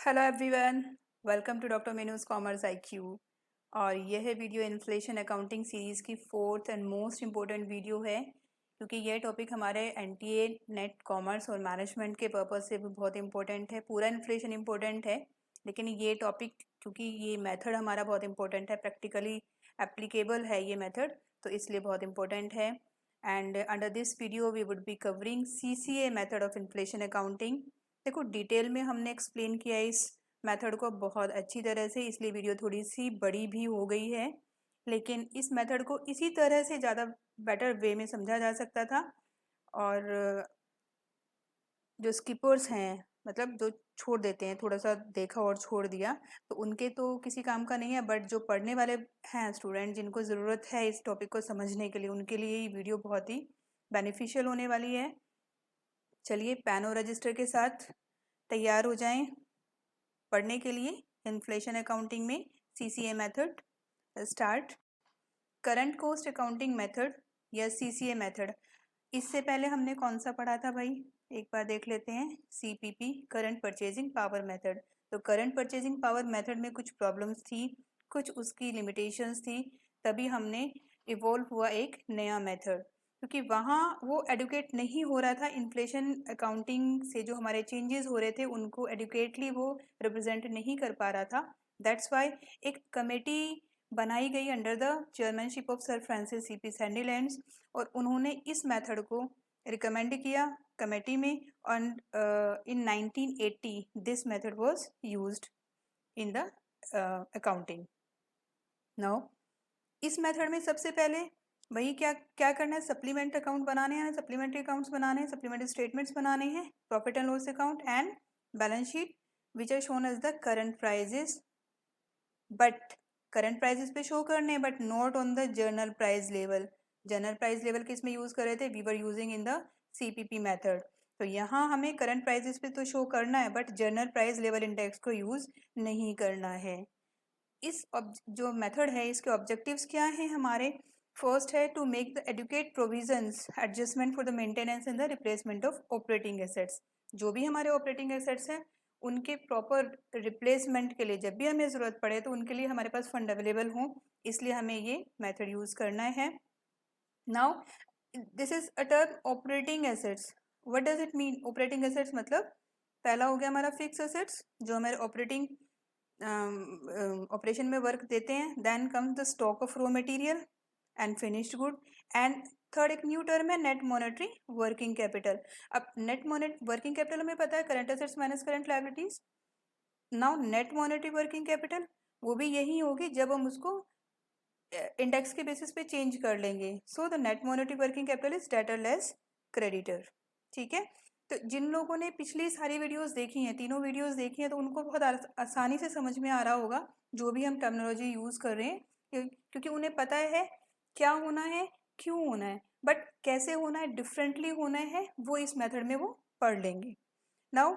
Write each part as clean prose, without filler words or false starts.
Hello everyone, welcome to doctor मेनूज commerce IQ. और यह वीडियो इन्फ्लेशन अकाउंटिंग सीरीज़ की fourth and most important video है, क्योंकि यह टॉपिक हमारे एनटीए नेट कॉमर्स और मैनेजमेंट के पर्पज़ से भी बहुत इंपॉर्टेंट है। पूरा इन्फ्लेशन इंपॉर्टेंट है, लेकिन ये टॉपिक क्योंकि ये मेथड हमारा बहुत इंपॉर्टेंट है, प्रैक्टिकली एप्लीकेबल है ये मेथड, तो इसलिए बहुत इंपॉर्टेंट है। And under this video we would be covering CCA method of inflation accounting. देखो, डिटेल में हमने एक्सप्लेन किया इस मेथड को बहुत अच्छी तरह से, इसलिए वीडियो थोड़ी सी बड़ी भी हो गई है, लेकिन इस मेथड को इसी तरह से ज़्यादा बेटर वे में समझा जा सकता था। और जो स्किपर्स हैं, मतलब जो छोड़ देते हैं, थोड़ा सा देखा और छोड़ दिया, तो उनके तो किसी काम का नहीं है, बट जो पढ़ने वाले हैं स्टूडेंट, जिनको ज़रूरत है इस टॉपिक को समझने के लिए, उनके लिए ये वीडियो बहुत ही बेनिफिशियल होने वाली है। चलिए, पेन और रजिस्टर के साथ तैयार हो जाएं पढ़ने के लिए इन्फ्लेशन अकाउंटिंग में CCA method. Start. Current cost accounting method या CCA मेथड, इससे पहले हमने कौन सा पढ़ा था भाई? एक बार देख लेते हैं। CPP, current purchasing power method. तो करंट परचेजिंग पावर मेथड में कुछ प्रॉब्लम्स थी, कुछ उसकी लिमिटेशंस थी, तभी हमने इवॉल्व हुआ एक नया मेथड, क्योंकि वहाँ वो एडुकेट नहीं हो रहा था इन्फ्लेशन अकाउंटिंग से। जो हमारे चेंजेस हो रहे थे उनको एडुकेटली वो रिप्रेजेंट नहीं कर पा रहा था। दैट्स वाई एक कमेटी बनाई गई under the chairmanship of sir Francis CP सैंडीलैंड्स, और उन्होंने इस मेथड को रिकमेंड किया कमेटी में। And in 1980 this method was used in the accounting. Now इस मेथड में सबसे पहले वही क्या क्या करना है, सप्लीमेंट अकाउंट बनाने हैं, सप्लीमेंट्री अकाउंट्स बनाने हैं, सप्लीमेंट्री स्टेटमेंट्स बनाने हैं, profit and loss account and balance sheet which are shown as the current prices. But current prices पे शो करने हैं, but not on the general price level. General price level किस में use कर रहे थे? We were using in the CPP method. तो यहाँ हमें करंट प्राइजेस पे तो शो करना है, but journal price level index को यूज नहीं करना है। इस जो मेथड है, इसके ऑब्जेक्टिव्स क्या हैं हमारे? फर्स्ट है to make the adequate provisions adjustment for the maintenance and the replacement of operating assets. जो भी हमारे ऑपरेटिंग एसेट्स हैं उनके प्रॉपर रिप्लेसमेंट के लिए जब भी हमें ज़रूरत पड़े तो उनके लिए हमारे पास फंड अवेलेबल हो, इसलिए हमें ये मेथड यूज़ करना है। Now this is a term operating assets. What does it mean? Operating assets मतलब पहला हो गया हमारा फिक्स एसेट्स, जो हमारे ऑपरेटिंग ऑपरेशन में वर्क देते हैं। Then comes the stock of raw material and finished good. And third एक न्यू टर्म है नेट मॉनेटरी वर्किंग कैपिटल। अब नेट वर्किंग कैपिटल हमें पता है current assets minus current liabilities. Now net monetary working capital वो भी यही होगी जब हम उसको इंडेक्स के बेसिस पे चेंज कर लेंगे। So the net monetary working capital is debtor less creditor. ठीक है, तो जिन लोगों ने पिछली सारी वीडियोस देखी हैं, तीनों वीडियोस देखी हैं, तो उनको बहुत आसानी से समझ में आ रहा होगा जो भी हम टर्मिनोलॉजी यूज़ कर रहे हैं, क्योंकि उन्हें पता है क्या होना है, क्यों होना है, बट कैसे होना है, डिफरेंटली होना है, वो इस मेथड में वो पढ़ लेंगे। नाउ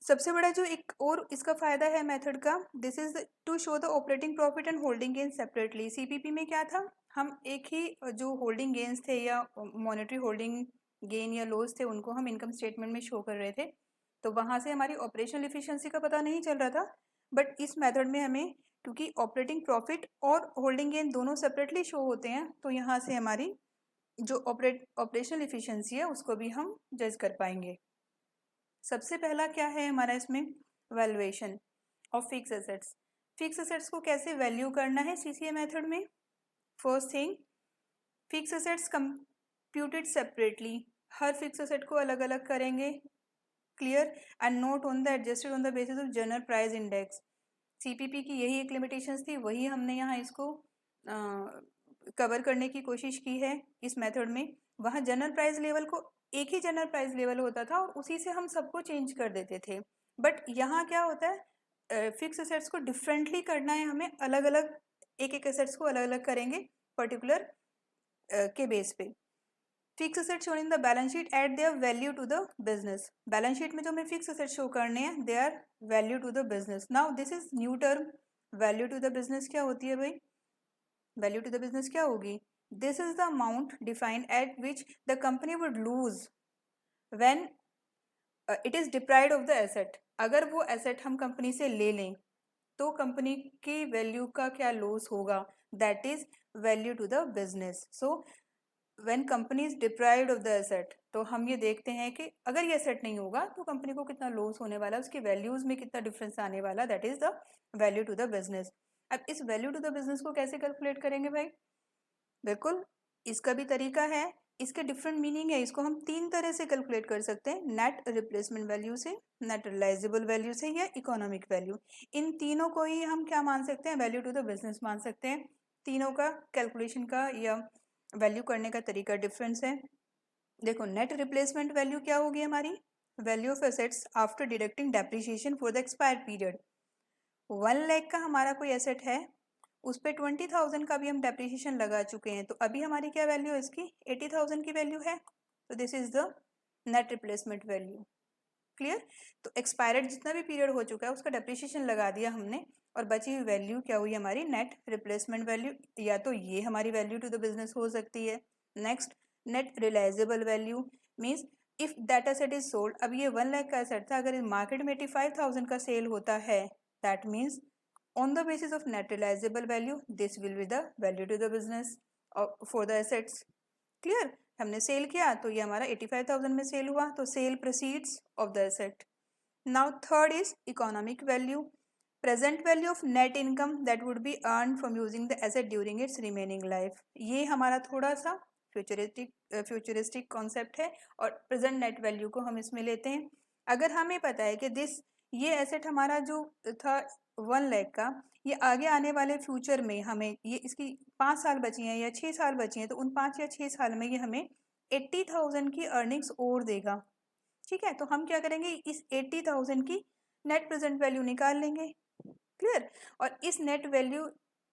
सबसे बड़ा जो एक और इसका फायदा है मेथड का, this is to show the operating profit and holding gain separately. CPP में क्या था, हम एक ही जो होल्डिंग गेन्स थे या मॉनेटरी होल्डिंग गेन या लॉस थे उनको हम इनकम स्टेटमेंट में शो कर रहे थे, तो वहाँ से हमारी ऑपरेशनल एफिशिएंसी का पता नहीं चल रहा था। बट इस मेथड में हमें, क्योंकि ऑपरेटिंग प्रॉफिट और होल्डिंग गेन दोनों सेपरेटली शो होते हैं, तो यहाँ से हमारी जो ऑपरेशनल एफिशिएंसी है उसको भी हम जज कर पाएंगे। सबसे पहला क्या है हमारा इसमें? Valuation of fix assets. Fix assets को कैसे वैल्यू करना है CCA मेथड में? First thing, fix assets computed separately. हर फिक्स एसेट को अलग अलग करेंगे, clear, and note on the adjusted on the basis of general price index. CPP की यही एक लिमिटेशंस थी, वही हमने यहाँ इसको कवर करने की कोशिश की है इस मेथड में। वहाँ जनरल प्राइस लेवल को एक ही जनरल प्राइस लेवल होता था और उसी से हम सबको चेंज कर देते थे। बट यहाँ क्या होता है, फिक्स एसेट्स को डिफरेंटली करना है हमें, अलग अलग एक एक एसेट्स को अलग अलग करेंगे पर्टिकुलर के बेस पे। Fix asset shown in the balance sheet at their value to the business. Balance sheet में जो हमें फिक्स एसेट शो करने हैं they are value to the business. Now this is new term, value to the business क्या होती है भाई? Value to the business क्या होगी? This is the amount defined at which the company would lose when it is deprived of the asset. अगर वो asset हम company से ले लें तो कंपनी की वैल्यू का क्या लॉस होगा, that is value to the business. So when company is deprived of the asset, तो हम ये देखते हैं कि अगर ये एसेट नहीं होगा तो कंपनी को कितना लॉस होने वाला है, उसकी वैल्यूज में कितना डिफरेंस आने वाला, that is the value to the business. अब इस वैल्यू टू द बिजनेस को कैसे कैलकुलेट करेंगे भाई? बिल्कुल, इसका भी तरीका है, इसके डिफरेंट मीनिंग है, इसको हम तीन तरह से कैलकुलेट कर सकते हैं, नेट रिप्लेसमेंट वैल्यू से, नेट रियलाइजेबल वैल्यू से, या इकोनॉमिक वैल्यू। इन तीनों को ही हम क्या मान सकते हैं, वैल्यू टू द बिजनेस मान सकते हैं। तीनों का कैलकुलेशन का या वैल्यू करने का तरीका डिफरेंस है। देखो, नेट रिप्लेसमेंट वैल्यू क्या होगी हमारी, value of assets after deducting depreciation for the expire period. 1 lakh का हमारा कोई एसेट है, उस पर 20,000 का भी हम डेप्रिसिएशन लगा चुके हैं, तो अभी हमारी क्या वैल्यू है इसकी, 80,000 की वैल्यू है, तो this is the net replacement value. Clear? तो एक्सपायर्ड जितना भी पीरियड हो चुका है उसका डेप्रिसिएशन लगा दिया हमने, और बची हुई वैल्यू क्या हुई हमारी, नेट रिप्लेसमेंट वैल्यू। या तो ये हमारी वैल्यू टू द बिजनेस हो सकती है। Next, net realisable value means if that asset is sold, अब ये 1 लाख का एसेट था, अगर मार्केट में 85,000 का सेल होता है, that means on the basis of net realizable value, this will be the value to the business for the assets. Clear? हमने सेल किया तो ये हमारा 85,000 में सेल हुआ, तो sale proceeds of the asset. Now third is economic value, present value of net income that would be earn from using the asset during its remaining life. ये हमारा थोड़ा सा फ्यूचरिस्टिक कॉन्सेप्ट है, और प्रेजेंट नेट वैल्यू को हम इसमें लेते हैं। अगर हमें पता है कि ये एसेट हमारा जो था 1 लाख का, ये आगे आने वाले फ्यूचर में हमें ये इसकी 5 साल बची हैं या 6 साल बची हैं, तो उन 5 या 6 साल में ये हमें 80,000 की अर्निंग्स और देगा। ठीक है, तो हम क्या करेंगे, इस 80,000 की नेट प्रेजेंट वैल्यू निकाल लेंगे। क्लियर? और इस नेट वैल्यू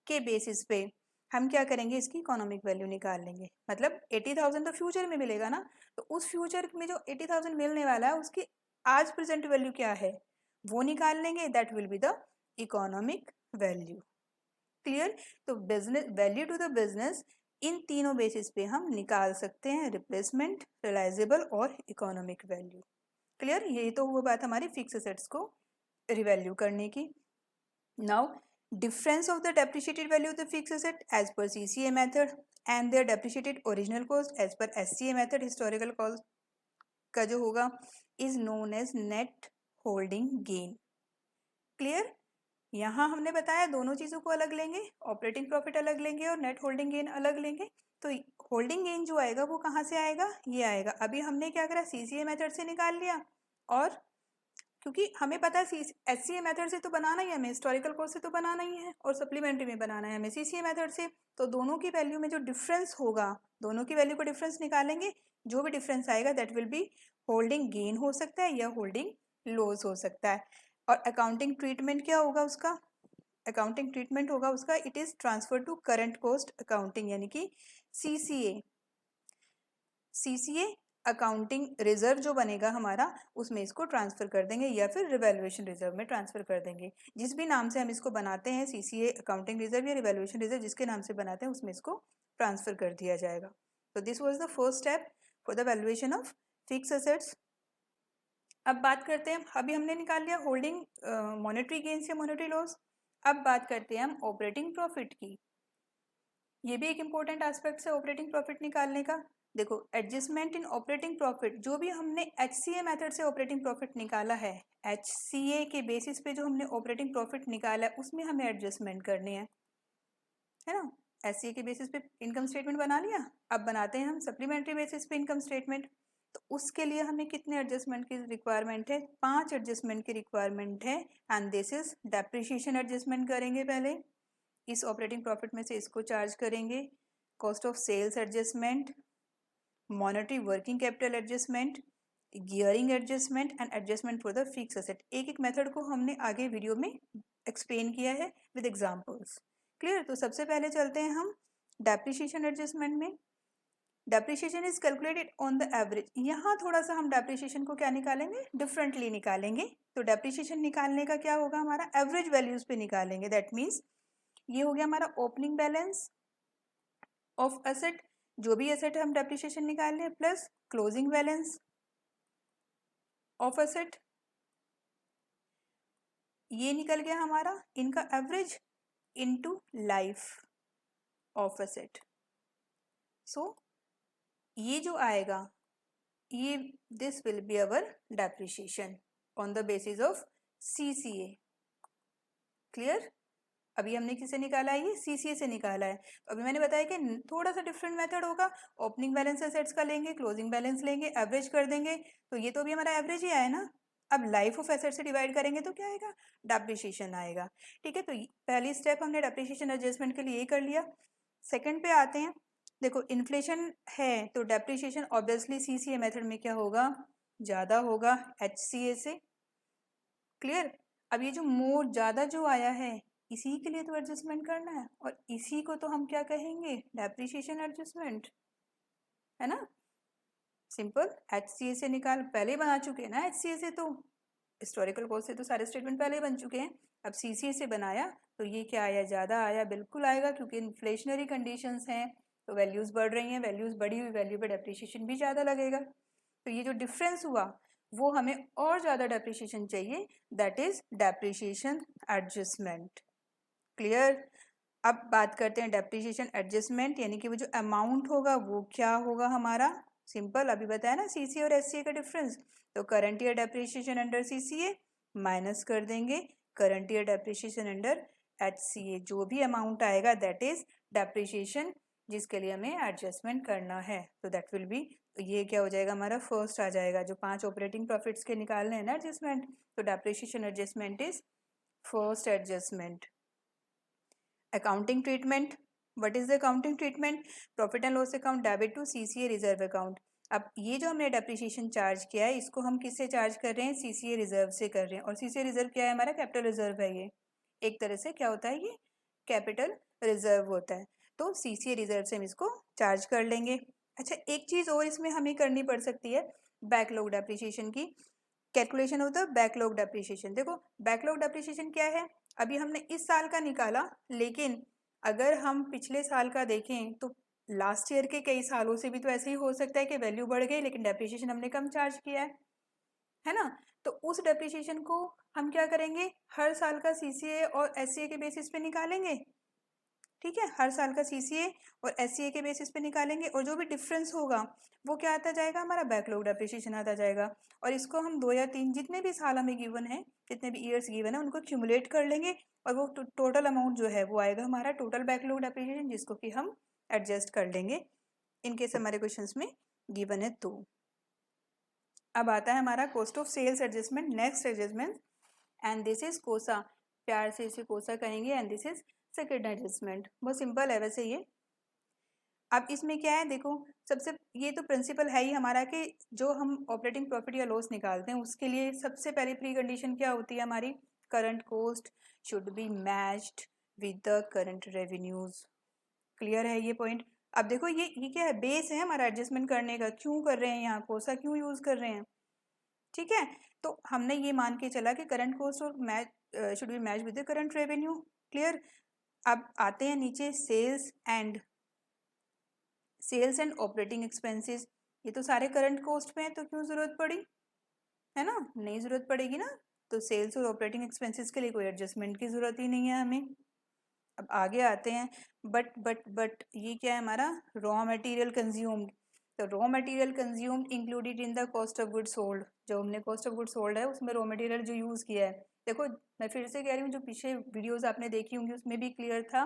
के बेसिस पे हम क्या करेंगे, इसकी इकोनॉमिक वैल्यू निकाल लेंगे। मतलब 80,000 तो फ्यूचर में मिलेगा ना, तो उस फ्यूचर में जो 80,000 मिलने वाला है उसकी आज प्रेजेंट वैल्यू क्या है वो निकाल लेंगे, that will be the economic value. Clear? तो business value to the business इन तीनों बेसिस पे हम निकाल सकते हैं, रिप्लेसमेंट, रियलाइजेबल और इकोनॉमिक वैल्यू। क्लियर? यही तो वो बात हमारी फिक्स एसेट्स को रिवैल्यू करने की। Now difference of the depreciated value of the fix asset as per CCA method and their depreciated original cost as per SCA method historical cost का जो होगा is known as net holding gain. Clear? यहाँ हमने बताया दोनों चीज़ों को अलग लेंगे, ऑपरेटिंग प्रॉफिट अलग लेंगे और नेट होल्डिंग गेन अलग लेंगे। तो होल्डिंग गेन जो आएगा वो कहाँ से आएगा, ये आएगा। अभी हमने क्या करा, सीसीए मेथड से निकाल लिया, और क्योंकि हमें पता है एचसीए मेथड से तो बनाना ही है हमें, हिस्टोरिकल कॉस्ट से तो बनाना ही है, और सप्लीमेंट्री में बनाना है हमें सीसीए मेथड से। तो दोनों की वैल्यू में जो डिफरेंस होगा, दोनों की वैल्यू को डिफरेंस निकालेंगे, जो भी डिफरेंस आएगा that will be holding gain हो सकता है या होल्डिंग लॉस हो सकता है। और अकाउंटिंग ट्रीटमेंट क्या होगा उसका, अकाउंटिंग ट्रीटमेंट होगा उसका, it is transfer to current cost accounting, यानी कि सीसीए। सीसीए अकाउंटिंग रिजर्व जो बनेगा हमारा उसमें इसको ट्रांसफर कर देंगे, या फिर रिवैल्यूएशन रिजर्व में ट्रांसफर कर देंगे। जिस भी नाम से हम इसको बनाते हैं, सीसीए अकाउंटिंग रिजर्व या रिवैल्यूएशन रिजर्व, जिसके नाम से बनाते हैं उसमें इसको ट्रांसफर कर दिया जाएगा। तो this was the first step for the valuation of fix assets. अब बात करते हैं, अभी हमने निकाल लिया होल्डिंग मॉनेटरी गेन्स या मॉनेटरी लॉस। अब बात करते हैं हम ऑपरेटिंग प्रॉफिट की। ये भी एक इम्पोर्टेंट एस्पेक्ट है ऑपरेटिंग प्रॉफिट निकालने का। देखो, एडजस्टमेंट इन ऑपरेटिंग प्रॉफिट, जो भी हमने एचसीए मेथड से ऑपरेटिंग प्रॉफिट निकाला है, एचसीए के बेसिस पे जो हमने ऑपरेटिंग प्रॉफिट निकाला है उसमें हमें एडजस्टमेंट करनी है ना। एचसीए के बेसिस पे इनकम स्टेटमेंट बना लिया, अब बनाते हैं हम सप्लीमेंट्री बेसिस पे इनकम स्टेटमेंट। तो उसके लिए हमें कितने एडजस्टमेंट की रिक्वायरमेंट है, 5 एडजस्टमेंट की रिक्वायरमेंट है, and this is depreciation adjustment करेंगे पहले, इस ऑपरेटिंग प्रॉफिट में से इसको चार्ज करेंगे, cost of sales adjustment, monetary working capital adjustment, gearing adjustment and adjustment for the fix asset. एक एक मेथड को हमने आगे वीडियो में एक्सप्लेन किया है विद एग्जांपल्स। क्लियर? तो सबसे पहले चलते हैं हम डेप्रिशिएशन एडजस्टमेंट में। Depreciation is calculated on the average. यहाँ थोड़ा सा हम डेप्रिशिएशन को क्या निकालेंगे, डिफरेंटली निकालेंगे। तो डेप्रिशिएशन निकालने का क्या होगा, हमारा एवरेज वैल्यूज पे निकालेंगे। दैट मीन्स ये हो गया हमारा ओपनिंग बैलेंस ऑफ एसेट, जो भी एसेट हम डेप्रिशिएशन निकाल लें, plus closing balance of asset ये निकल गया हमारा इनका average into life of asset. So ये जो आएगा ये this will be our depreciation on the basis of CCA। Clear? अभी हमने किसे निकाला है? ये CCA से निकाला है। तो अभी मैंने बताया कि थोड़ा सा डिफरेंट मेथड होगा। ओपनिंग बैलेंस एसेट्स का लेंगे, क्लोजिंग बैलेंस लेंगे, एवरेज कर देंगे। तो ये तो अभी हमारा एवरेज ही आया ना। अब लाइफ ऑफ एसेट से डिवाइड करेंगे तो क्या आएगा? डेप्रिसिएशन आएगा। ठीक है, तो पहली स्टेप हमने डेप्रिसिएशन एडजस्टमेंट के लिए कर लिया। सेकेंड पे आते हैं। देखो इन्फ्लेशन है तो डेप्रिसिएशन ऑब्वियसली CCA मेथड में क्या होगा? ज़्यादा होगा HCA से। क्लियर? अब ये जो मोर ज़्यादा जो आया है इसी के लिए तो एडजस्टमेंट करना है, और इसी को तो हम क्या कहेंगे? डेप्रिसिएशन एडजस्टमेंट, है ना? सिंपल। HCA से निकाल, पहले बना चुके हैं ना HCA से, तो हिस्टोरिकल कॉस्ट से तो सारे स्टेटमेंट पहले बन चुके हैं। अब CCA से बनाया तो ये क्या आया? ज़्यादा आया। बिल्कुल आएगा क्योंकि इन्फ्लेशनरी कंडीशंस हैं तो वैल्यूज़ बढ़ रही हैं, वैल्यूज़ बढ़ी हुई वैल्यू पे डेप्रिसिएशन भी ज़्यादा लगेगा। तो ये जो डिफरेंस हुआ वो हमें और ज़्यादा डेप्रिसिएशन चाहिए, that is depreciation adjustment. Clear? अब बात करते हैं डेप्रिसिएशन एडजस्टमेंट, यानी कि वो जो अमाउंट होगा वो क्या होगा हमारा? सिंपल, अभी बताया ना CCA और SCA का डिफरेंस। तो current year depreciation under CCA minus कर देंगे current year depreciation under HCA। जो भी अमाउंट आएगा दैट इज डेप्रिसिएशन जिसके लिए हमें एडजस्टमेंट करना है। तो दैट विल बी, ये क्या हो जाएगा हमारा? फर्स्ट आ जाएगा। जो 5 ऑपरेटिंग प्रॉफिट्स के निकालने हैं ना एडजस्टमेंट, तो depreciation adjustment is first adjustment. Accounting treatment, what is the accounting treatment? Profit and loss account debit to CCA reserve account. अब ये जो हमने डेप्रिसिएशन चार्ज किया है इसको हम किससे चार्ज कर रहे हैं? CCA रिजर्व से कर रहे हैं। और CCA रिजर्व क्या है? हमारा कैपिटल रिजर्व है। ये एक तरह से क्या होता है? ये कैपिटल रिजर्व होता है। तो CCA रिजर्व से हम इसको चार्ज कर लेंगे। अच्छा, एक चीज़ और इसमें हमें करनी पड़ सकती है, बैकलॉग डेप्रिसिएशन की कैलकुलेशन होता है। बैकलॉग डेप्रिसिएशन, देखो बैकलॉग डेप्रिसिएशन क्या है? अभी हमने इस साल का निकाला, लेकिन अगर हम पिछले साल का देखें तो लास्ट ईयर के कई सालों से भी तो ऐसे ही हो सकता है कि वैल्यू बढ़ गई लेकिन डेप्रिसिएशन हमने कम चार्ज किया है ना? तो उस डेप्रिसिएशन को हम क्या करेंगे? हर साल का CCA और SCA के बेसिस पे निकालेंगे। ठीक है, हर साल का CCA और SCA के बेसिस पे निकालेंगे, और जो भी डिफरेंस होगा वो क्या आता जाएगा? हमारा बैकलॉग डेप्रिसिएशन आता जाएगा। और इसको हम 2 या 3 जितने भी साल हमें गिवन है, जितने भी ईयर्स गिवन है, उनको क्यूमुलेट कर लेंगे और वो टोटल अमाउंट जो है वो आएगा हमारा टोटल बैकलॉग डेप्रिसिएशन, जिसको कि हम एडजस्ट कर लेंगे इनकेस हमारे क्वेश्चंस में गिवन है तो। अब आता है हमारा cost of sales adjustment, next adjustment, and this is कोसा। प्यार से इसे कोसा कहेंगे, and this is second adjustment. बहुत सिंपल है वैसे ये। अब इसमें क्या है? देखो सबसे, ये तो प्रिंसिपल है ही हमारा कि जो हम ऑपरेटिंग प्रॉफिट या लॉस निकालते हैं उसके लिए सबसे पहली प्री कंडीशन क्या होती है हमारी? Current cost should be matched with the current revenues. Clear है ये पॉइंट? अब देखो ये क्या है? बेस है हमारा एडजस्टमेंट करने का। क्यों कर रहे हैं यहाँ कोसा, क्यों यूज कर रहे हैं? ठीक है, तो हमने ये मान के चला कि करंट कॉस्ट और match should be match with the current revenue. Clear? अब आते हैं नीचे सेल्स एंड ऑपरेटिंग एक्सपेंसेस। ये तो सारे करंट कॉस्ट पे हैं, तो क्यों जरूरत पड़ी? है ना, नहीं जरूरत पड़ेगी ना। तो सेल्स और ऑपरेटिंग एक्सपेंसेस के लिए कोई एडजस्टमेंट की जरूरत ही नहीं है हमें। अब आगे आते हैं, बट ये क्या है हमारा? Raw material consumed. तो raw material consumed included in the cost of good sold. जो हमने कॉस्ट ऑफ गुड सोल्ड है उसमें रॉ मटेरियल जो यूज़ किया है, देखो मैं फिर से कह रही हूँ, जो पीछे वीडियोस आपने देखी होंगी उसमें भी क्लियर था।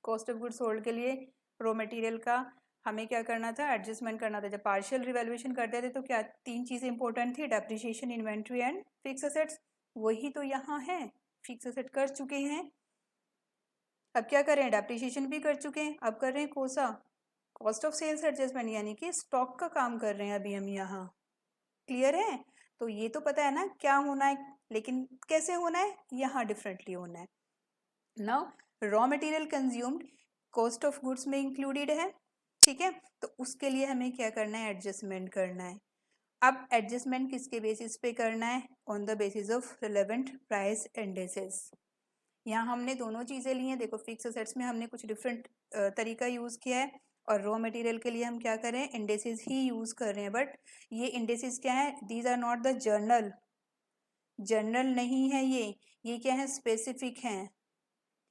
कॉस्ट ऑफ गुड सोल्ड के लिए रॉ मटेरियल का हमें क्या करना था? एडजस्टमेंट करना था। जब पार्शियल रिवैल्यूएशन करते थे तो क्या 3 चीज़ें इंपॉर्टेंट थी? Depreciation, inventory and fix assets. वही तो यहाँ है, फिक्स असेट कर चुके हैं। अब क्या करें? डेप्रिसिएशन भी कर चुके हैं, अब कर रहे हैं कोसा, कॉस्ट ऑफ सेल्स एडजस्टमेंट, यानी कि स्टॉक का काम कर रहे हैं अभी हम यहाँ। क्लियर है? तो ये तो पता है ना क्या होना है, लेकिन कैसे होना है? यहाँ डिफरेंटली होना है। Now raw material consumed cost of goods में इंक्लूडेड है। ठीक है, तो उसके लिए हमें क्या करना है? एडजस्टमेंट करना है। अब एडजस्टमेंट किसके बेसिस पे करना है? On the basis of relevant price indices. यहाँ हमने दोनों चीज़ें ली हैं। देखो फिक्स असेट्स में हमने कुछ डिफरेंट तरीका यूज़ किया है, और रॉ मटेरियल के लिए हम क्या कर रहे हैं? इंडेसेस ही यूज़ कर रहे हैं। बट ये इंडेसेस क्या है? These are not the general general नहीं है ये क्या है, स्पेसिफिक है।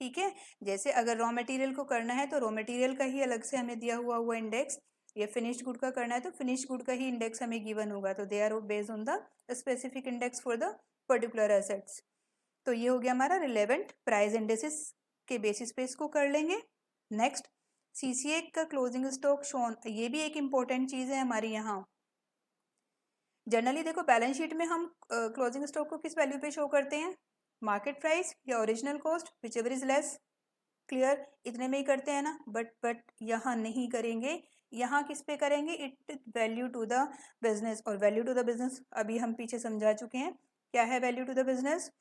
ठीक है, जैसे अगर रॉ मटेरियल को करना है तो रॉ मटेरियल का ही अलग से हमें दिया हुआ इंडेक्स, या फिनिश्ड गुड का करना है तो फिनिश्ड गुड का ही इंडेक्स हमें गिवन होगा, तो they are based on the specific index for the particular assets. तो ये हो गया हमारा रिलेवेंट प्राइस इंडेक्सेस के बेसिस पे इसको कर लेंगे। नेक्स्ट, सीसीए का क्लोजिंग स्टॉक शोन, ये भी एक इंपॉर्टेंट चीज है हमारी यहाँ। जनरली देखो बैलेंस शीट में हम क्लोजिंग स्टॉक को किस वैल्यू पे शो करते हैं, मार्केट प्राइस या original cost, which ever is less. Clear, इतने में ही करते हैं ना, बट यहाँ नहीं करेंगे, यहाँ किस पे करेंगे, it value to the business. और वैल्यू टू द बिजनेस अभी हम पीछे समझा चुके हैं, क्या है value to the business,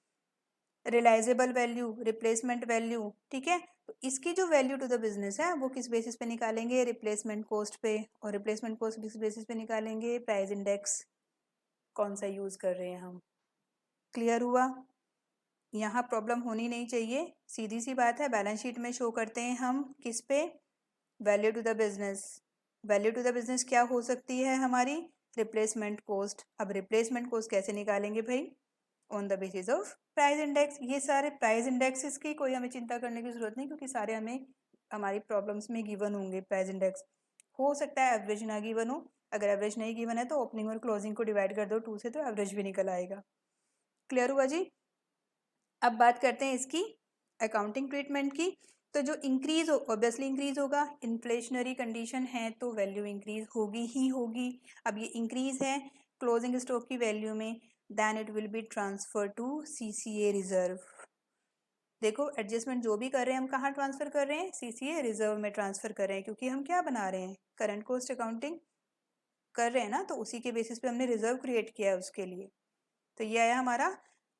realisable value, replacement value. ठीक है, तो इसकी जो वैल्यू टू द बिजनेस है वो किस बेसिस पे निकालेंगे, रिप्लेसमेंट कॉस्ट पे, और रिप्लेसमेंट कॉस्ट किस बेसिस पे निकालेंगे, प्राइस इंडेक्स कौन सा यूज कर रहे हैं हम। क्लियर हुआ, यहाँ प्रॉब्लम होनी नहीं चाहिए, सीधी सी बात है। बैलेंस शीट में शो करते हैं हम किस पे, value to the business. Value to the business क्या हो सकती है हमारी, रिप्लेसमेंट कॉस्ट। अब रिप्लेसमेंट कॉस्ट कैसे निकालेंगे भाई, on the basis of price index. ये सारे प्राइस इंडेक्सेस की कोई हमें चिंता करने की जरूरत नहीं, क्योंकि सारे हमें हमारी प्रॉब्लम्स में गिवन होंगे प्राइस इंडेक्स। हो सकता है एवरेज ना गिवन हो, अगर एवरेज नहीं गिवन है तो ओपनिंग और क्लोजिंग को डिवाइड कर दो 2 से, तो एवरेज भी निकल आएगा। क्लियर हुआ जी। अब बात करते हैं इसकी अकाउंटिंग ट्रीटमेंट की। तो जो इंक्रीज हो, ऑब्वियसली इंक्रीज होगा, इन्फ्लेशनरी कंडीशन है तो वैल्यू इंक्रीज होगी ही होगी। अब ये इंक्रीज है क्लोजिंग स्टॉक की वैल्यू में, then it will be transfer to CCA reserve. देखो एडजस्टमेंट जो भी कर रहे हैं हम कहाँ ट्रांसफर कर रहे हैं, सीसीए रिजर्व में ट्रांसफर कर रहे हैं, क्योंकि हम क्या बना रहे हैं, करंट कॉस्ट अकाउंटिंग कर रहे हैं ना, तो उसी के बेसिस पे हमने रिजर्व क्रिएट किया है उसके लिए। तो ये आया हमारा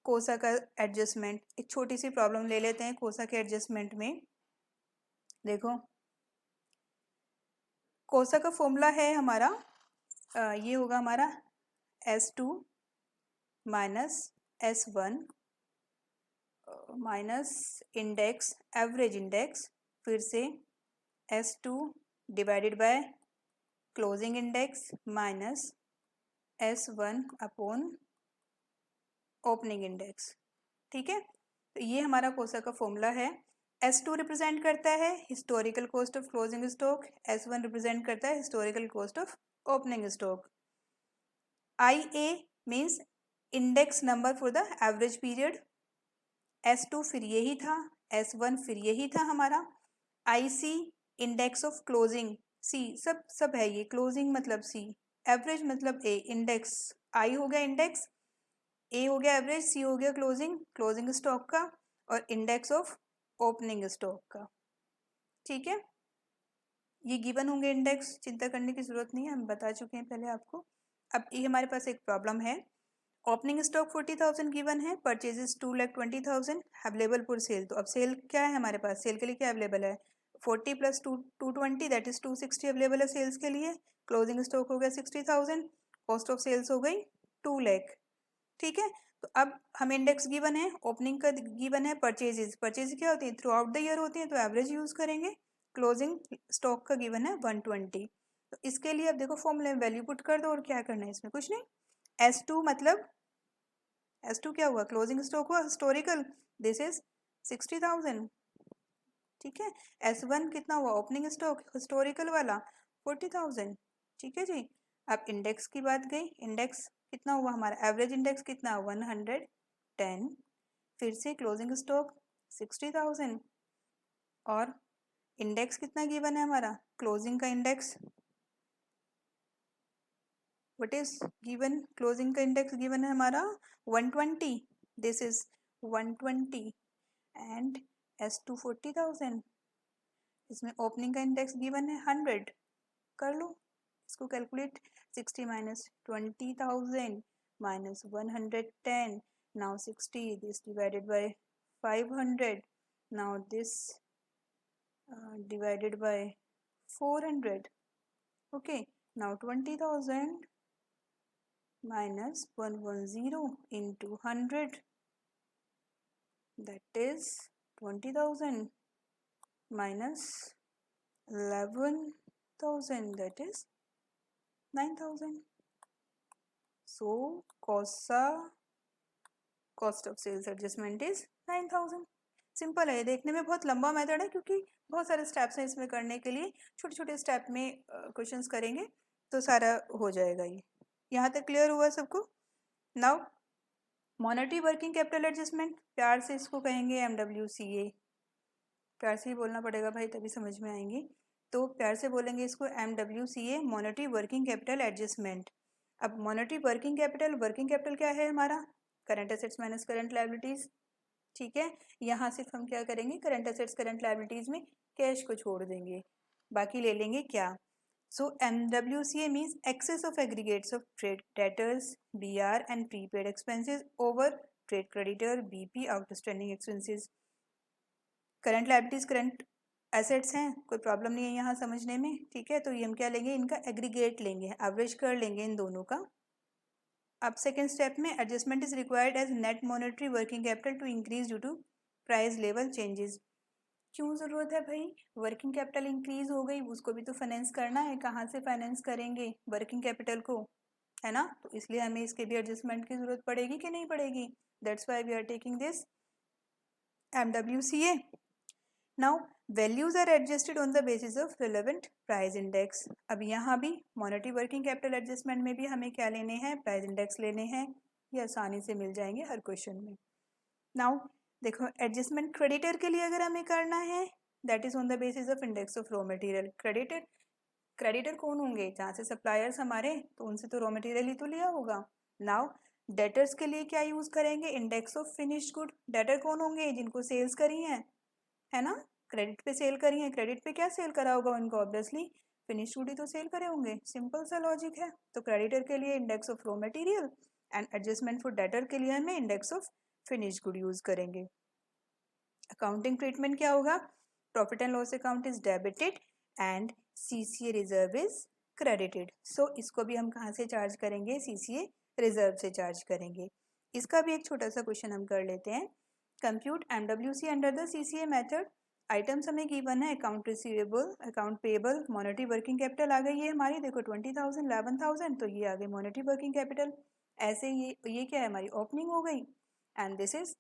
कोसा का एडजस्टमेंट। एक छोटी सी प्रॉब्लम ले लेते हैं कोसा के एडजस्टमेंट में। देखो कोसा का फॉर्मूला है हमारा, ये होगा हमारा S2 minus S1 minus index, average index, फिर से S2 divided by closing index minus S1 upon opening index. ठीक है, तो ये हमारा कोसा का फॉर्मूला है। S2 रिप्रेजेंट करता है historical cost of closing stock, S1 represent करता है historical cost of opening stock. IA means index number for the average period, S2 फिर यही था, S1 फिर यही था हमारा। IC index of closing, C सब है ये, क्लोजिंग मतलब C, एवरेज मतलब A, इंडेक्स I हो गया इंडेक्स, ए हो गया एवरेज, सी हो गया क्लोजिंग, क्लोजिंग स्टॉक का, और इंडेक्स ऑफ ओपनिंग स्टॉक का। ठीक है, ये गिवन होंगे इंडेक्स, चिंता करने की जरूरत नहीं है, हम बता चुके हैं पहले आपको। अब ये हमारे पास एक प्रॉब्लम है, ओपनिंग स्टॉक 40,000 गिवन है, परचेजेस 2,20,000, अवेलेबल फॉर सेल। तो अब सेल क्या है हमारे पास, सेल के लिए क्या अवेलेबल है, 40 प्लस 220 दैट इज 260 अवेलेबल है सेल्स के लिए। क्लोजिंग स्टॉक हो गया 60,000, कॉस्ट ऑफ सेल्स हो गई 2 लाख। ठीक है, तो अब हमें इंडेक्स गिवन है, ओपनिंग का गिवन है, परचेजेस, परचेज क्या होती है थ्रू आउट द ईयर होती है, तो एवरेज यूज करेंगे। क्लोजिंग स्टॉक का गिवन है 120। तो इसके लिए अब देखो फॉर्मूले में वैल्यू पुट कर दो, और क्या करना है इसमें, कुछ नहीं। S2 मतलब S2 क्या हुआ, क्लोजिंग स्टॉक हुआ हिस्टोरिकल, दिस इज 60,000। ठीक है, S1 कितना हुआ, ओपनिंग स्टॉक हिस्टोरिकल वाला 40,000। ठीक है जी, अब इंडेक्स की बात गई, इंडेक्स कितना हुआ हमारा, एवरेज इंडेक्स कितना 110, फिर से क्लोजिंग स्टॉक 60,000, और इंडेक्स कितना गिवन है हमारा, क्लोजिंग का index, what is given, closing का इंडेक्स गिवन है हमारा 120, दिस इज 120, एंड S2 40,000, इसमें ओपनिंग का इंडेक्स गिवन है 100। कर लो इसको calculate, 60 minus 20,000 minus 110, now 60 this divided by 500, now this divided by 400. Okay, now 20,000 minus 110 into 100, that is 20,000 minus 11,000, that is 9,000. So COSA cost of sales adjustment is 9000। Simple है, देखने में बहुत लंबा method है क्योंकि बहुत सारे स्टेप्स हैं इसमें करने के लिए। छोटे छोटे स्टेप में क्वेश्चंस करेंगे तो सारा हो जाएगा। ये यहाँ तक क्लियर हुआ सबको? Now monetary working capital adjustment, प्यार से इसको कहेंगे MWCA। प्यार से ही बोलना पड़ेगा भाई, तभी समझ में आएंगी। तो प्यार से बोलेंगे इसको MWCA, monetary working capital adjustment. अब मॉनेटरी वर्किंग कैपिटल क्या है हमारा? Current assets minus current liabilities. ठीक है, यहाँ सिर्फ हम क्या करेंगे, करंट एसेट्स करंट लायबिलिटीज में कैश को छोड़ देंगे, बाकी ले लेंगे क्या। सो MWCA means excess of aggregates of trade debtors, BR and prepaid expenses over trade creditor, BP outstanding expenses। Current liabilities current assets हैं, कोई प्रॉब्लम नहीं है यहाँ समझने में। ठीक है, तो ये हम क्या लेंगे, इनका एग्रीगेट लेंगे, एवरेज कर लेंगे इन दोनों का। अब सेकेंड स्टेप में adjustment is required as net monetary working capital to increase due to price level changes. क्यों ज़रूरत है भाई? वर्किंग कैपिटल इंक्रीज हो गई, उसको भी तो फाइनेंस करना है। कहाँ से फाइनेंस करेंगे वर्किंग कैपिटल को, है ना? तो इसलिए हमें इसके भी एडजस्टमेंट की जरूरत पड़ेगी कि नहीं पड़ेगी? That's why we are taking this MWCA। Now values are adjusted on the basis of relevant price index. अब यहाँ भी मॉनेटरी वर्किंग कैपिटल एडजस्टमेंट में भी हमें क्या लेने हैं, प्राइस इंडेक्स लेने हैं। ये आसानी से मिल जाएंगे हर क्वेश्चन में। नाउ देखो, एडजस्टमेंट क्रेडिटर के लिए अगर हमें करना है, that is on the basis of index of raw material. Creditor कौन होंगे? जहाँ से सप्लायर्स हमारे, तो उनसे तो रॉ मटेरियल ही तो लिया होगा। नाउ डेटर्स के लिए क्या यूज करेंगे, index of finished good. Debtor कौन होंगे? जिनको सेल्स करी है ना, क्रेडिट पे सेल करी है। क्रेडिट पे क्या सेल करा होगा उनको? ऑब्वियसली फिनिश्ड गुड ही तो सेल करे होंगे। सिंपल सा लॉजिक है। तो क्रेडिटर के लिए index of raw material and adjustment for debtor के लिए हमें index of finished good use करेंगे। अकाउंटिंग ट्रीटमेंट क्या होगा? Profit and loss account is debited and CCA reserve is credited. So इसको भी हम कहाँ से चार्ज करेंगे? CCA रिजर्व से चार्ज करेंगे। इसका भी एक छोटा सा क्वेश्चन हम कर लेते हैं। Compute MWC under the CCA method. Items हमें गिवन है, account receivable, account payable, monetary working capital आ गई है हमारी। देखो 20,000, 11,000, तो ये आ गई मॉनेटरी वर्किंग कैपिटल। ऐसे ये क्या है, हमारी ओपनिंग हो गई एंड दिस इज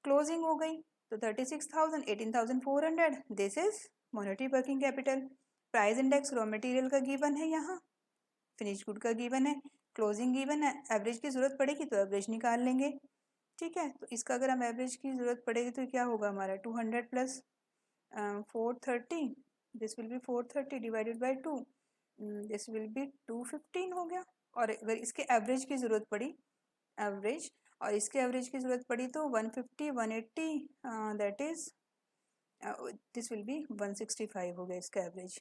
क्लोजिंग हो गई। तो 36,000, 18,400, this is monetary working capital. Price index raw material का गिवन है, यहाँ फिनिश गुड का गिवन है, क्लोजिंग गिवन है। एवरेज की जरूरत पड़ेगी तो एवरेज निकाल लेंगे। ठीक है, तो इसका अगर हम एवरेज की जरूरत पड़ेगी तो क्या होगा हमारा, 200 plus 430, this will B 430 divided by 2, this will B 215 हो गया। और अगर इसके एवरेज की जरूरत पड़ी, एवरेज, और इसके एवरेज की जरूरत पड़ी तो 150, 180, that is this will B 165 हो गया इसका एवरेज।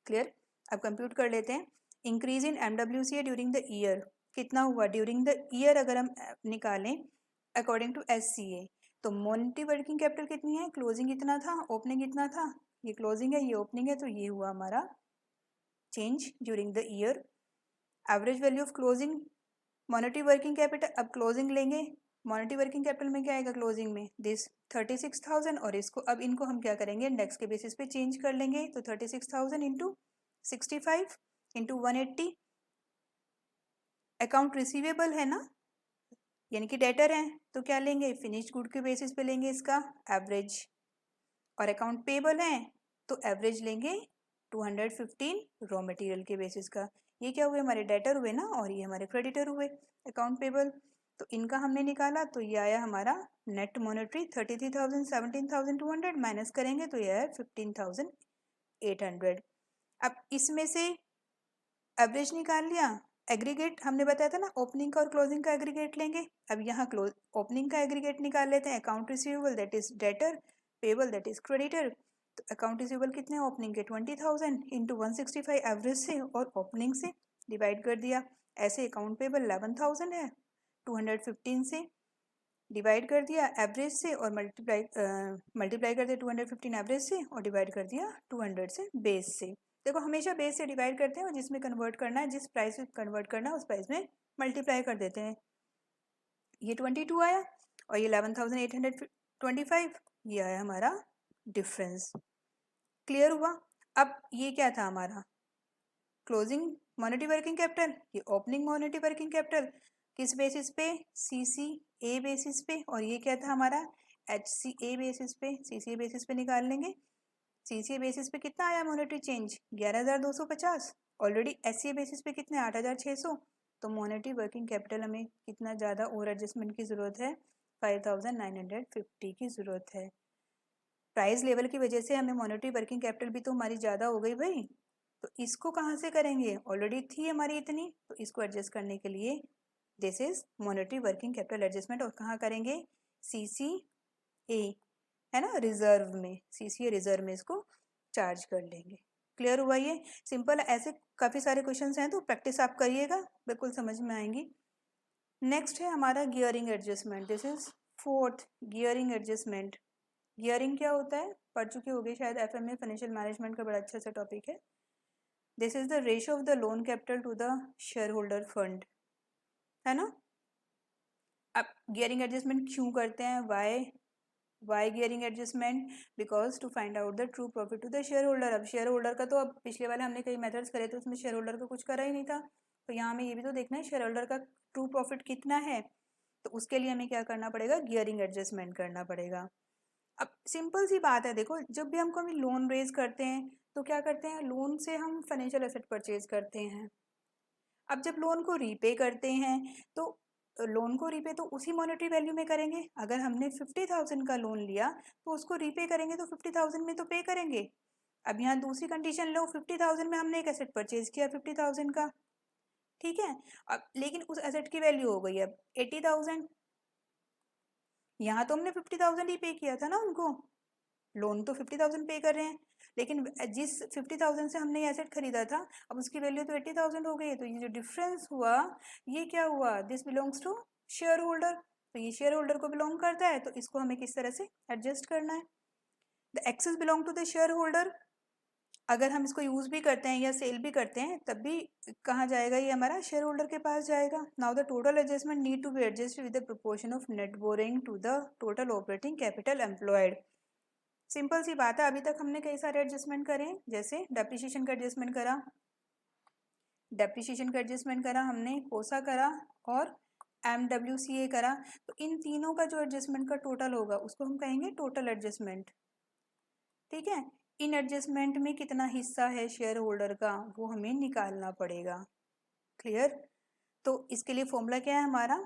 क्लियर? अब कंप्यूट कर लेते हैं। Increase in MWCA during the year कितना हुआ? ड्यूरिंग द ईयर अगर हम निकालें अकॉर्डिंग टू SCA, तो मॉनेटरी वर्किंग कैपिटल कितनी है? क्लोजिंग इतना था, ओपनिंग इतना था। ये क्लोजिंग है, ये ओपनिंग है, तो ये हुआ हमारा change during the year. Average value of closing monetary working capital, अब क्लोजिंग लेंगे, मॉनेटरी वर्किंग कैपिटल में क्या आएगा क्लोजिंग में? दिस 36,000, और इसको अब इनको हम क्या करेंगे, इंडेक्स के बेसिस पे चेंज कर लेंगे। तो 36,000 इंटू 65 इंटू 180। अकाउंट रिसीवेबल है ना, यानी कि डेटर है, तो क्या लेंगे, फिनिश्ड गुड के बेसिस पे लेंगे इसका एवरेज। और अकाउंट पेबल है तो एवरेज लेंगे 215 रॉ मटेरियल के बेसिस का। ये क्या हुए, हमारे डेटर हुए ना, और ये हमारे क्रेडिटर हुए अकाउंट पेबल। तो इनका हमने निकाला तो ये आया हमारा नेट मॉनेटरी 33,000, 17,200 माइनस करेंगे तो ये आया 15,800। अब इसमें से एवरेज निकाल लिया, एग्रीगेट हमने बताया था ना, ओपनिंग का और क्लोजिंग का एग्रीगेट लेंगे। अब यहाँ ओपनिंग का एग्रीगेट निकाल लेते हैं। Account receivable that is debtor, payable that is creditor. तो अकाउंट रिसीवेबल कितने, ओपनिंग के 20,000 इंटू 165 एवरेज से और ओपनिंग से डिवाइड कर दिया। ऐसे अकाउंट पेबल 11,000 है, 215 से डिवाइड कर दिया एवरेज से, और मल्टीप्लाई कर दिया 215 एवरेज से, और डिवाइड कर दिया 200 से बेस से। देखो हमेशा बेस से डिवाइड करते हैं, और जिसमें कन्वर्ट करना है, जिस प्राइस में कन्वर्ट करना है उस प्राइस में मल्टीप्लाई कर देते हैं। ये 22 आया और ये 11,825, ये आया हमारा डिफरेंस। क्लियर हुआ? अब ये क्या था हमारा, क्लोजिंग मॉनेटरी वर्किंग कैपिटल, ये ओपनिंग मॉनेटरी वर्किंग कैपिटल, किस बेसिस पे, CCA ए बेसिस पे, और ये क्या था हमारा एच सी ए बेसिस पे, सी सी ए बेसिस पे निकाल लेंगे। सी सी ए बेसिस पे कितना आया monetary change 11,250, already S C A basis पे कितने 8,600, तो मॉनेटरी वर्किंग कैपिटल हमें कितना ज़्यादा और एडजस्टमेंट की ज़रूरत है 5,950 की ज़रूरत है। प्राइस लेवल की वजह से हमें मॉनेटरी वर्किंग कैपिटल भी तो हमारी ज़्यादा हो गई भाई, तो इसको कहाँ से करेंगे, ऑलरेडी थी हमारी इतनी, तो इसको एडजस्ट करने के लिए this is monetary working capital adjustment, और कहाँ करेंगे सी सी ए, है ना, रिजर्व में, सी सी ए रिजर्व में इसको चार्ज कर लेंगे। क्लियर हुआ ये, सिंपल, ऐसे काफ़ी सारे क्वेश्चंस हैं तो प्रैक्टिस आप करिएगा, बिल्कुल समझ में आएंगी। नेक्स्ट है हमारा gearing adjustment, this is fourth gearing adjustment. Gearing क्या होता है पढ़ चुके होंगे शायद, एफएमए फाइनेंशियल मैनेजमेंट का बड़ा अच्छा सा टॉपिक है। This is the ratio of the loan capital to the share holder fund, है ना। अब गियरिंग एडजस्टमेंट क्यों करते हैं, why gearing adjustment, because to find out the true profit to the share holder. अब शेयर होल्डर का तो, अब पिछले वाले हमने कई मेथड्स करे थे उसमें शेयर होल्डर का कुछ करा ही नहीं था, तो यहाँ हमें ये भी तो देखना है शेयर होल्डर का ट्रू प्रॉफिट कितना है, तो उसके लिए हमें क्या करना पड़ेगा, गियरिंग एडजस्टमेंट करना पड़ेगा। अब सिंपल सी बात है, देखो जब भी हम कभी लोन रेज करते हैं तो क्या करते हैं, लोन से हम फाइनेंशियल एसेट परचेज करते हैं। अब जब लोन को रीपे करते हैं तो लोन को रीपे तो उसी मॉनेटरी वैल्यू में करेंगे, अगर हमने 50,000 का लोन लिया तो उसको रीपे करेंगे तो 50,000 में तो पे करेंगे। अब यहाँ दूसरी कंडीशन लो, 50,000 में हमने एक एसेट परचेज किया 50,000 का, ठीक है, अब लेकिन उस एसेट की वैल्यू हो गई अब 80,000, यहाँ तो हमने 50,000 ही पे किया था ना उनको, लोन तो 50,000 पे कर रहे हैं, लेकिन जिस 50,000 से हमने एसेट खरीदा था अब उसकी वैल्यू तो 80,000 हो गई है, तो ये जो डिफरेंस हुआ ये क्या हुआ, this belongs to share holder, तो ये शेयर होल्डर को बिलोंग करता है, तो इसको हमें किस तरह से एडजस्ट करना है। The excess belong to the share holder, अगर हम इसको यूज भी करते हैं या सेल भी करते हैं तब भी कहाँ जाएगा, ये हमारा शेयर होल्डर के पास जाएगा। Now the total adjustment need to be adjust with the proportion of net borrowing to the total operating capital employed. Simple सी बात है, अभी तक हमने कई सारे एडजस्टमेंट करे, जैसे डेप्रिसिएशन का एडजस्टमेंट करा, हमने कोसा करा और MWCA करा, तो इन तीनों का जो एडजस्टमेंट का टोटल होगा उसको हम कहेंगे टोटल एडजस्टमेंट, ठीक है। इन एडजस्टमेंट में कितना हिस्सा है शेयर होल्डर का वो हमें निकालना पड़ेगा। क्लियर, तो इसके लिए फॉर्मूला क्या है हमारा,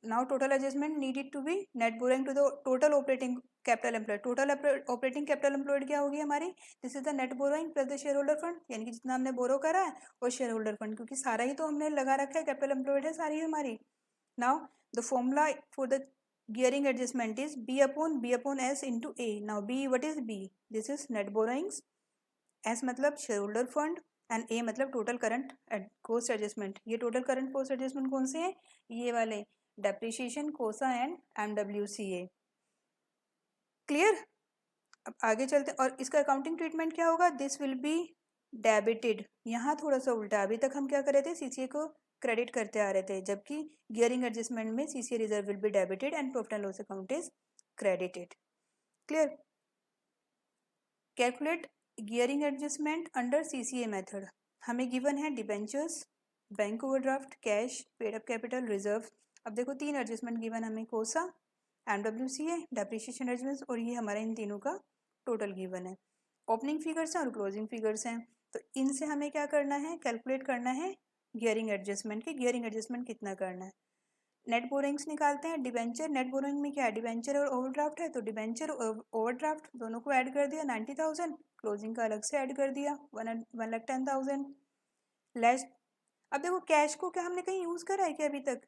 now total adjustment needed to be net borrowing to the total operating capital employed, total operating capital employed क्या होगी हमारी, this is the net borrowing plus the share holder fund, यानी कि जितना हमने बोरो करा है और शेयर होल्डर फंड, क्योंकि सारा ही तो हमने लगा रखा है, कैपिटल एम्प्लॉयड है सारी हमारी। Now the formula for the gearing adjustment is B upon S into A। Now B, what is B, this is net borrowings, S मतलब share holder fund and A मतलब टोटल करंट कॉस्ट एडजस्टमेंट। ये total current cost adjustment कौन से हैं, ये वाले, depreciation, कोसा and MWCA। Clear, अब आगे चलते हैं, और इसका अकाउंटिंग ट्रीटमेंट क्या होगा, दिस विल बी डेबिटेड। यहाँ थोड़ा सा उल्टा, अभी तक हम क्या कर रहे थे, सीसीए को क्रेडिट करते आ रहे थे, जबकि गियरिंग एडजस्टमेंट में CCA reserve will be debited and profit and loss account is credited. Clear, calculate gearing adjustment under CCA method. हमें गिवन है debentures, bank overdraft, cash, paid up capital, reserve. अब देखो तीन एडजस्टमेंट गिवन हमें, कोसा, MWCA, depreciation adjustment, और ये हमारा इन तीनों का टोटल गिवन है। ओपनिंग फिगर्स हैं और क्लोजिंग फिगर्स हैं, तो इनसे हमें क्या करना है, कैलकुलेट करना है गियरिंग एडजस्टमेंट की, गियरिंग एडजस्टमेंट कितना करना है। नेट बोरिंग्स निकालते हैं, डिबेंचर, नेट बोरिंग में क्या है, डिबेंचर और ओवरड्राफ्ट है, तो डिबेंचर और ओवरड्राफ्ट दोनों को ऐड कर दिया 90,000, क्लोजिंग का अलग से ऐड कर दिया 1,10,000 लेस। अब देखो कैश को क्या हमने कहीं यूज़ करा है क्या, अभी तक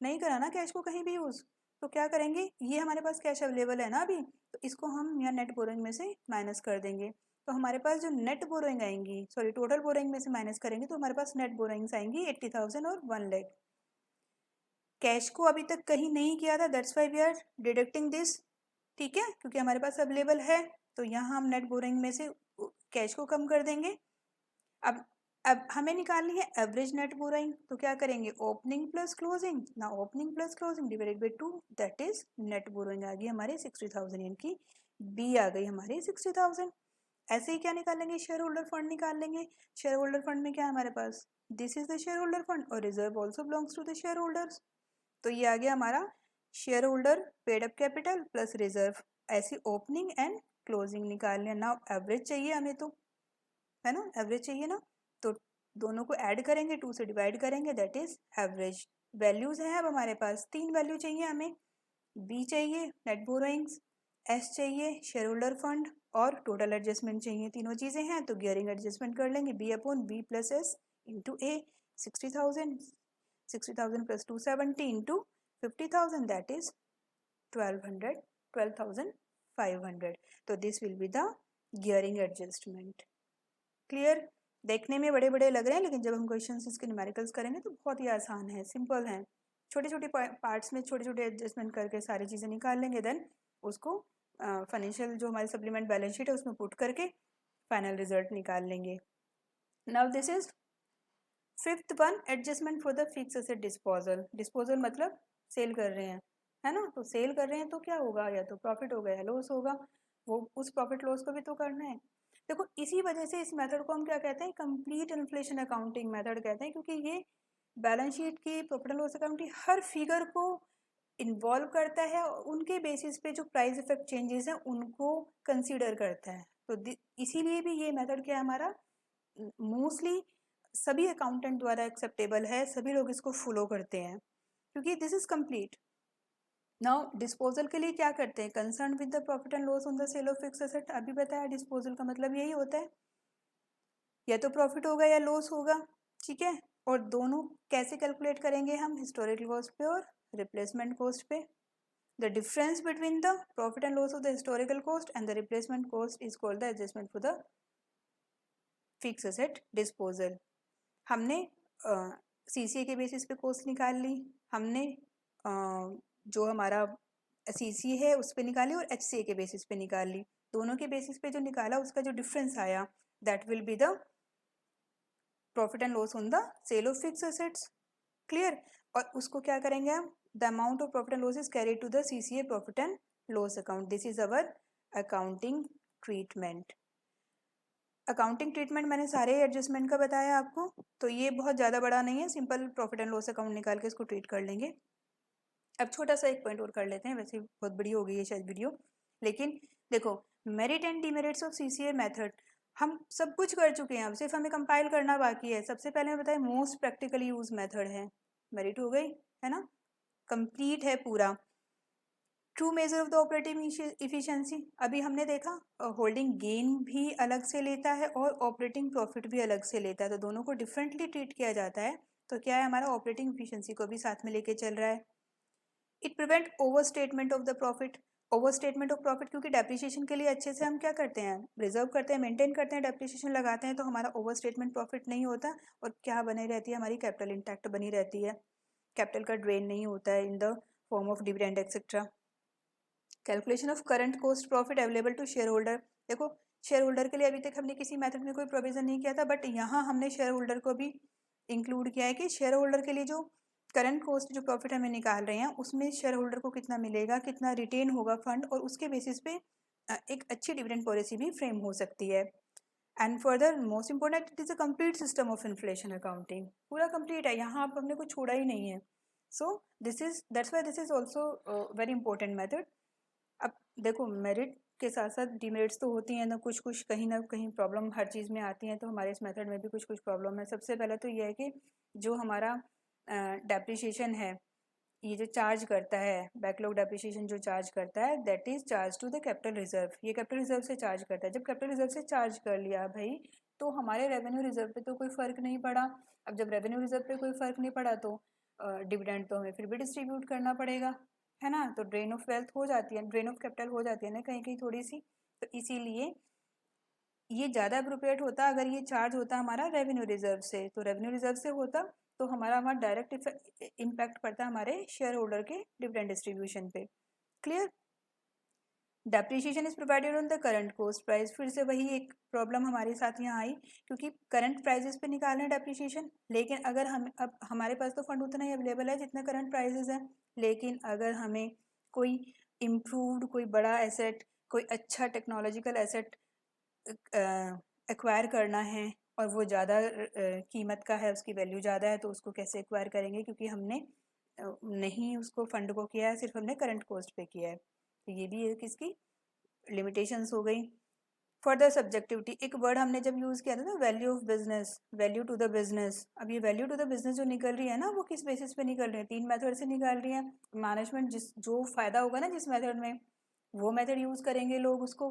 नहीं करा ना कैश को कहीं भी यूज़, तो क्या करेंगे, ये हमारे पास कैश अवेलेबल है ना अभी, तो इसको हम यहाँ नेट बोरोइंग में से माइनस कर देंगे, तो हमारे पास जो नेट बोरोइंग आएंगी, सॉरी टोटल बोरोइंग में से माइनस करेंगे तो हमारे पास नेट बोरोइंग्स आएंगी 80,000 और 1 लाख। कैश को अभी तक कहीं नहीं किया था, that's why we are deducting this, ठीक है, क्योंकि हमारे पास अवेलेबल है, तो यहाँ हम नेट बोरोइंग में से कैश को कम कर देंगे। अब हमें निकालनी है एवरेज नेट बोरोइंग, तो क्या करेंगे, ओपनिंग प्लस क्लोजिंग, ना opening plus closing divided by 2, that is net borrowing आ गई हमारे 60,000, यानी कि बी आ गई हमारी 60,000। ऐसे ही क्या निकालेंगे, शेयर होल्डर फंड निकाल लेंगे। शेयर होल्डर फंड में क्या है हमारे पास, this is the share holder fund और reserve also belongs to the share holders, तो ये आ गया हमारा share holder paid up capital plus reserve, ऐसी ओपनिंग एंड क्लोजिंग निकालने। नाउ एवरेज चाहिए हमें, तो है ना, एवरेज चाहिए ना, तो दोनों को ऐड करेंगे, 2 से डिवाइड करेंगे, दैट इज एवरेज। वैल्यूज हैं अब हमारे पास, 3 वैल्यू चाहिए हमें, बी चाहिए नेट बोरोइंग्स, एस चाहिए शेयर होल्डर फंड, और टोटल एडजस्टमेंट चाहिए। तीनों चीजें हैं तो गियरिंग एडजस्टमेंट कर लेंगे, B upon B plus S into A. 60,000, 60,000 plus 270 into 50,000, that is 1200, 12,500। तो this will be the gearing adjustment. Clear? देखने में बड़े बड़े लग रहे हैं, लेकिन जब हम क्वेश्चन इसके न्यूमेरिकल्स करेंगे तो बहुत ही आसान है, सिंपल है। छोटे छोटे पार्ट्स में छोटे छोटे एडजस्टमेंट करके सारी चीज़ें निकाल लेंगे, देन उसको फाइनेंशियल जो हमारी सप्लीमेंट बैलेंस शीट है उसमें पुट करके फाइनल रिजल्ट निकाल लेंगे। Now this is fifth one, adjustment for the fix asset disposal. Disposal मतलब सेल कर रहे हैं, है ना, तो सेल कर रहे हैं तो क्या होगा, या तो प्रॉफिट होगा या लॉस होगा, वो उस प्रॉफिट लॉस को भी तो करना है। देखो इसी वजह से इस मेथड को हम क्या कहते हैं, कंप्लीट इन्फ्लेशन अकाउंटिंग मेथड कहते हैं, क्योंकि ये बैलेंस शीट की प्रॉफिट एंड लॉस अकाउंट की हर फिगर को इन्वॉल्व करता है और उनके बेसिस पे जो प्राइस इफेक्ट चेंजेस हैं उनको कंसीडर करता है। तो इसीलिए भी ये मेथड क्या है हमारा, मोस्टली सभी अकाउंटेंट द्वारा एक्सेप्टेबल है, सभी लोग इसको फॉलो करते हैं क्योंकि this is complete. Now disposal के लिए क्या करते हैं, concern with the profit and loss on the sale of fix asset. अभी बताया डिस्पोजल का मतलब यही होता है, या तो प्रॉफिट होगा या लॉस होगा, ठीक है। और दोनों कैसे कैलकुलेट करेंगे हम, हिस्टोरिकल कॉस्ट पे और रिप्लेसमेंट कॉस्ट पे। The difference between the profit and loss of the historical cost and the replacement cost is called the adjustment for the fix asset disposal. हमने सीसीए के बेसिस पे cost निकाल ली, हमने जो हमारा सीसीए है उस पे निकाली और एचसीए के बेसिस पे निकाल ली। दोनों के बेसिस पे जो निकाला उसका जो डिफरेंस आया, that will be the profit and loss on the sale of fix assets. Clear? और उसको क्या करेंगे हम, the amount of profit and loss is carried to the CCA profit and loss account. This is our accounting treatment. Accounting treatment मैंने सारे adjustment का बताया आपको, तो ये बहुत ज़्यादा बड़ा नहीं है, simple profit and loss account निकाल के इसको ट्रीट कर लेंगे। अब छोटा सा एक पॉइंट और कर लेते हैं, वैसे बहुत बड़ी हो गई है शायद वीडियो, लेकिन देखो merit and demerits of CCA method हम सब कुछ कर चुके हैं, अब सिर्फ हमें कंपाइल करना बाकी है। सबसे पहले मैं बताया मोस्ट प्रैक्टिकली यूज मेथड है, मेरिट हो गई है ना, कंप्लीट है पूरा। True measure of the operating efficiency, अभी हमने देखा होल्डिंग गेन भी अलग से लेता है और ऑपरेटिंग प्रॉफिट भी अलग से लेता है, तो दोनों को डिफरेंटली ट्रीट किया जाता है। तो क्या है, हमारा ऑपरेटिंग इफिशिएंसी को भी साथ में लेके चल रहा है। It prevent over statement of the profit, over statement of profit, क्योंकि डेप्रिसिएशन के लिए अच्छे से हम क्या करते हैं, रिजर्व करते हैं, मेंटेन करते हैं, डेप्रिसिएशन लगाते हैं, तो हमारा ओवर स्टेटमेंट प्रॉफिट नहीं होता और क्या बनी रहती है, हमारी कैपिटल इंटैक्ट बनी रहती है, कैपिटल का ड्रेन नहीं होता है in the form of dividend etcetera. Calculation of current cost profit available to share holder, देखो शेयर होल्डर के लिए अभी तक हमने किसी मेथड में कोई प्रोविजन नहीं किया था, बट यहाँ हमने शेयर होल्डर को भी इंक्लूड किया है कि शेयर होल्डर के लिए जो करंट कॉस्ट जो प्रॉफिट हमें निकाल रहे हैं उसमें शेयर होल्डर को कितना मिलेगा, कितना रिटेन होगा फंड, और उसके बेसिस पे एक अच्छी डिविडेंड पॉलिसी भी फ्रेम हो सकती है। And further most important, it is a complete system of inflation accounting, पूरा कंप्लीट है, यहाँ आप हमने कुछ छोड़ा ही नहीं है। So this is that's why this is also very important method. अब देखो मेरिट के साथ साथ डिमेरिट्स तो होती हैं ना कहीं प्रॉब्लम हर चीज़ में आती हैं, तो हमारे इस मेथड में भी कुछ कुछ प्रॉब्लम है। सबसे पहले तो ये है कि जो हमारा डेप्रिसिएशन है, ये जो चार्ज करता है बैकलॉग डेप्रिसिएशन जो चार्ज करता है, that is charge to the capital reserve, ये कैपिटल रिजर्व से चार्ज करता है। जब कैपिटल रिजर्व से चार्ज कर लिया भाई, तो हमारे रेवेन्यू रिजर्व पे तो कोई फ़र्क नहीं पड़ा। अब जब रेवेन्यू रिजर्व पे कोई फ़र्क नहीं पड़ा तो डिविडेंड तो हमें फिर भी डिस्ट्रीब्यूट करना पड़ेगा, है ना, तो ड्रेन ऑफ वेल्थ हो जाती है, ड्रेन ऑफ कैपिटल हो जाती है ना कहीं कहीं थोड़ी सी। तो इसीलिए ये ज़्यादा अप्रोप्रिएट होता अगर ये चार्ज होता हमारा रेवेन्यू रिजर्व से, तो रेवेन्यू रिजर्व से होता तो हमारा वहाँ डायरेक्ट इम्पैक्ट पड़ता हमारे शेयर होल्डर के डिविडेंड डिस्ट्रीब्यूशन पे। Clear? Depreciation is provided on the current cost price, फिर से वही एक प्रॉब्लम हमारे साथ यहाँ आई, क्योंकि करंट प्राइजेस पे निकालना है डेप्रिसिएशन, लेकिन अगर हम अब हमारे पास तो फंड उतना ही अवेलेबल है जितना करंट प्राइजेस है, लेकिन अगर हमें कोई इम्प्रूव्ड कोई बड़ा एसेट, कोई अच्छा टेक्नोलॉजिकल एसेट एक्वायर करना है और वो ज़्यादा कीमत का है, उसकी वैल्यू ज़्यादा है, तो उसको कैसे एक्वायर करेंगे, क्योंकि हमने नहीं उसको फंड को किया है, सिर्फ हमने करंट कॉस्ट पे किया है। तो ये भी एक इसकी लिमिटेशंस हो गई। फर्दर सब्जेक्टिविटी, एक वर्ड हमने जब यूज़ किया था ना, value of business, value to the business. अब ये वैल्यू टू द बिजनेस जो निकल रही है ना, वो किस बेसिस पे निकल रही है? 3 मेथड से निकाल रही है। मैनेजमेंट जो फ़ायदा होगा ना जिस मेथड में, वो मेथड यूज़ करेंगे लोग, उसको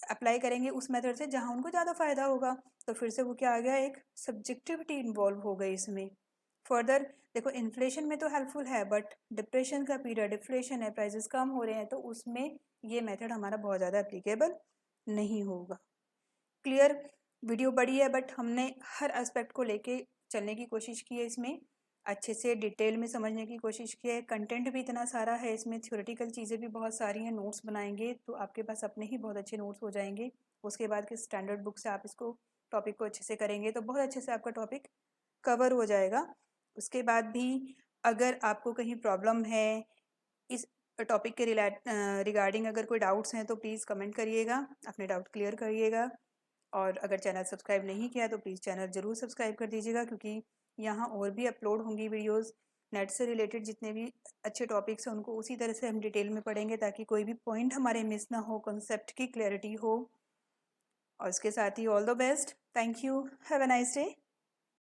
अप्लाई करेंगे उस मेथड से जहाँ उनको ज़्यादा फ़ायदा होगा। तो फिर से वो क्या आ गया, एक सब्जेक्टिविटी इन्वॉल्व हो गई इसमें। फर्दर देखो, इन्फ्लेशन में तो हेल्पफुल है, बट डिप्रेशन का पीरियड, डिफ्लेशन है, प्राइसेस कम हो रहे हैं, तो उसमें ये मेथड हमारा बहुत ज़्यादा एप्लीकेबल नहीं होगा। क्लियर? वीडियो बड़ी है बट हमने हर एस्पेक्ट को लेके चलने की कोशिश की है, इसमें अच्छे से डिटेल में समझने की कोशिश की है। कंटेंट भी इतना सारा है इसमें, थ्योरेटिकल चीज़ें भी बहुत सारी हैं। नोट्स बनाएंगे तो आपके पास अपने ही बहुत अच्छे नोट्स हो जाएंगे। उसके बाद के स्टैंडर्ड बुक से आप इसको टॉपिक को अच्छे से करेंगे तो बहुत अच्छे से आपका टॉपिक कवर हो जाएगा। उसके बाद भी अगर आपको कहीं प्रॉब्लम है इस टॉपिक के रिगार्डिंग, अगर कोई डाउट्स हैं तो प्लीज़ कमेंट करिएगा, अपने डाउट क्लियर करिएगा। और अगर चैनल सब्सक्राइब नहीं किया तो प्लीज़ चैनल ज़रूर सब्सक्राइब कर दीजिएगा, क्योंकि यहाँ और भी अपलोड होंगी वीडियोस नेट से रिलेटेड। जितने भी अच्छे टॉपिक्स हैं उनको उसी तरह से हम डिटेल में पढ़ेंगे, ताकि कोई भी पॉइंट हमारे मिस ना हो, कॉन्सेप्ट की क्लैरिटी हो। और इसके साथ ही all the best, thank you, have a nice day.